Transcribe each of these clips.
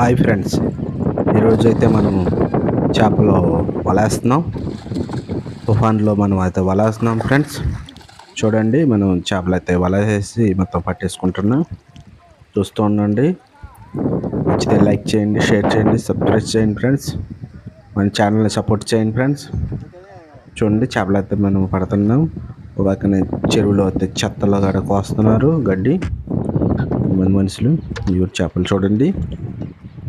Hi friends, ఈరోజు అయితే మనము చేపలు వలేస్తున్నాం. తుఫాన్లో మనం అయితే వలేస్తున్నాం ఫ్రెండ్స్. చూడండి, మనం చేపలు అయితే వలేసి మొత్తం పట్టేసుకుంటున్నాం. చూస్తూ ఉండండి. నచ్చితే లైక్ చేయండి, షేర్ చేయండి, సబ్స్క్రైబ్ చేయండి ఫ్రెండ్స్. మన ఛానల్ని సపోర్ట్ చేయండి ఫ్రెండ్స్. చూడండి, చేపలు అయితే మనం పడుతున్నాం. పక్కన చెరువులో అయితే చెత్తలో గడ కోస్తున్నారు గడ్డి. మంది మనుషులు ఇవి చేపలు చూడండి,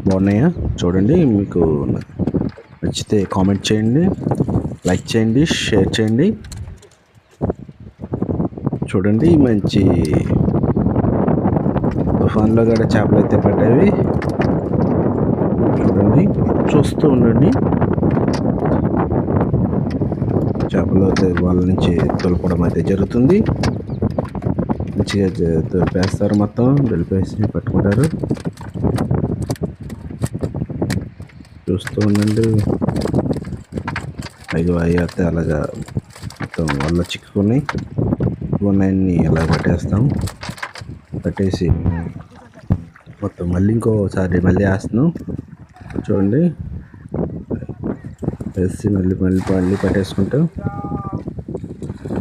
బాగున్నాయా? చూడండి, మీకు నచ్చితే కామెంట్ చేయండి, లైక్ చేయండి, షేర్ చేయండి. చూడండి, మంచి తుఫాన్లో కూడా చేపలు అయితే పడ్డాయి. చూడండి, చూస్తూ ఉండండి. చేపలు అయితే వాళ్ళ నుంచి తొలపడం అయితే జరుగుతుంది. మంచిగా తొలిపేస్తారు, మొత్తం తొలిపేసి పట్టుకుంటారు. చూస్తూ ఉండండి. అవి అయితే అలాగా మొత్తం వల్ల చిక్కుకున్నాయి. ఉన్నాయన్ని అలా పట్టేస్తాం. పట్టేసి మొత్తం మళ్ళీ ఇంకోసారి మళ్ళీ వేస్తున్నాం. చూడండి, వేసి మళ్ళీ పట్టేసుకుంటాం.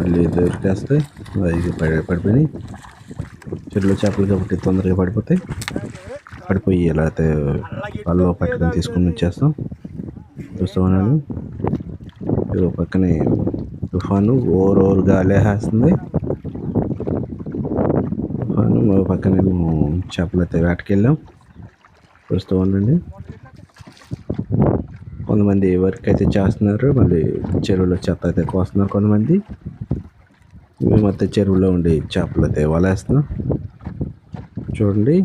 మళ్ళీ దొరికేస్తాయి. అవి పడిపోయినాయి. చెరువులో చేపలు కాబట్టి తొందరగా పడిపోయి ఎలా అయితే వాళ్ళు పట్టుకొని తీసుకొని వచ్చేస్తాం. చూస్తూ ఉన్నాను. ఇదో పక్కనే తుఫాను ఓరోరు గాలి వేస్తుంది. తుఫాను పక్కనే చేపలు అయితే వేటకెళ్ళాం. చూస్తూ ఉండండి. కొంతమంది వర్క్ అయితే చేస్తున్నారు, మళ్ళీ చెరువులో చెత్త అయితే కోస్తున్నారు. కొంతమంది మేమైతే చెరువులో ఉండి చేపలు అయితే వలేస్తున్నాం. చూడండి,